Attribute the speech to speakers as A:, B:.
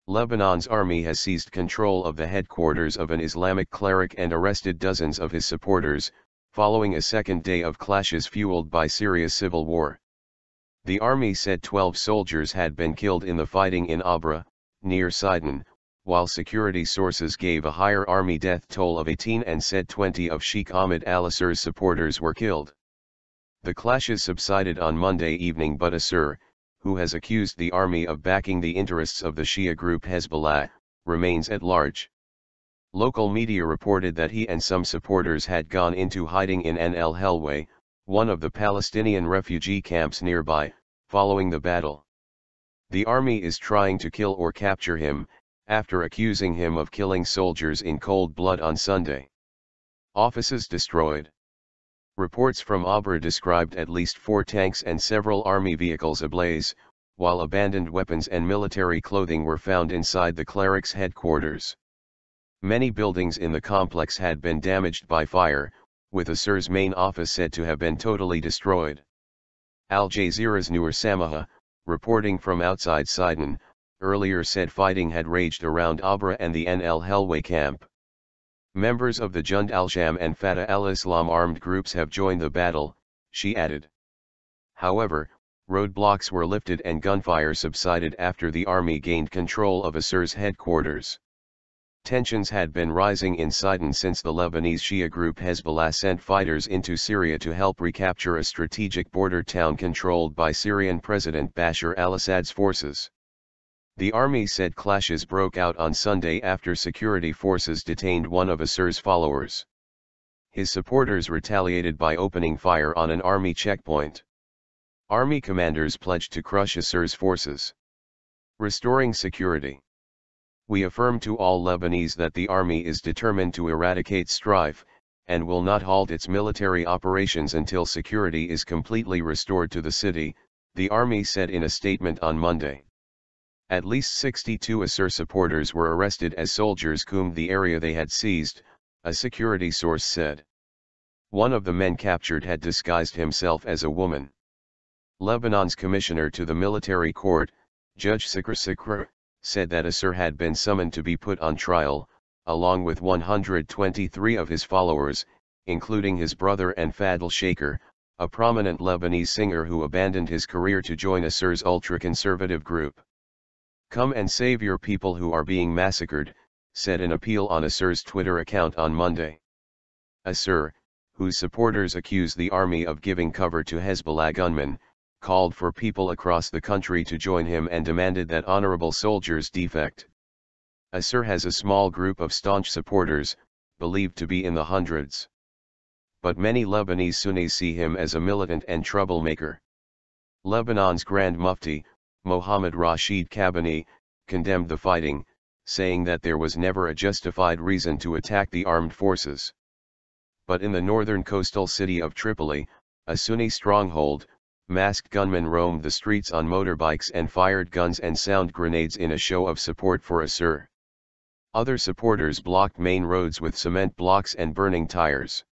A: Lebanon's army has seized control of the headquarters of an Islamic cleric and arrested dozens of his supporters, following a second day of clashes fueled by Syria's civil war. The army said 12 soldiers had been killed in the fighting in Abra, near Sidon, while security sources gave a higher army death toll of 18 and said 20 of Sheikh Ahmed al-Assir's supporters were killed. The clashes subsided on Monday evening, but Assir, who has accused the army of backing the interests of the Shia group Hezbollah, remains at large. Local media reported that he and some supporters had gone into hiding in Al-Helwa, one of the Palestinian refugee camps nearby, following the battle. The army is trying to kill or capture him, after accusing him of killing soldiers in cold blood on Sunday. Offices destroyed. Reports from Abra described at least 4 tanks and several army vehicles ablaze, while abandoned weapons and military clothing were found inside the cleric's headquarters. Many buildings in the complex had been damaged by fire, with Assir's main office said to have been totally destroyed. Al Jazeera's Noor Samaha, reporting from outside Sidon, earlier said fighting had raged around Abra and the Al-Helwa camp. Members of the Jund al-Sham and Fatah al-Islam armed groups have joined the battle, she added. However, roadblocks were lifted and gunfire subsided after the army gained control of Assir's headquarters. Tensions had been rising in Sidon since the Lebanese Shia group Hezbollah sent fighters into Syria to help recapture a strategic border town controlled by Syrian President Bashar al-Assad's forces. The army said clashes broke out on Sunday after security forces detained one of Assir's followers. His supporters retaliated by opening fire on an army checkpoint. Army commanders pledged to crush Assir's forces. Restoring security. We affirm to all Lebanese that the army is determined to eradicate strife, and will not halt its military operations until security is completely restored to the city, the army said in a statement on Monday. At least 62 Assir supporters were arrested as soldiers combed the area they had seized, a security source said. One of the men captured had disguised himself as a woman. Lebanon's commissioner to the military court, Judge Sikr, said that Assir had been summoned to be put on trial, along with 123 of his followers, including his brother and Fadl Shaker, a prominent Lebanese singer who abandoned his career to join Assir's ultra-conservative group. "Come and save your people who are being massacred," said an appeal on Assir's Twitter account on Monday. Assir, whose supporters accuse the army of giving cover to Hezbollah gunmen, called for people across the country to join him and demanded that honorable soldiers defect. Assir has a small group of staunch supporters, believed to be in the hundreds. But many Lebanese Sunnis see him as a militant and troublemaker. Lebanon's Grand Mufti, Mohammed Rashid Kabani, condemned the fighting, saying that there was never a justified reason to attack the armed forces. But in the northern coastal city of Tripoli, a Sunni stronghold, masked gunmen roamed the streets on motorbikes and fired guns and sound grenades in a show of support for Assir. Other supporters blocked main roads with cement blocks and burning tires.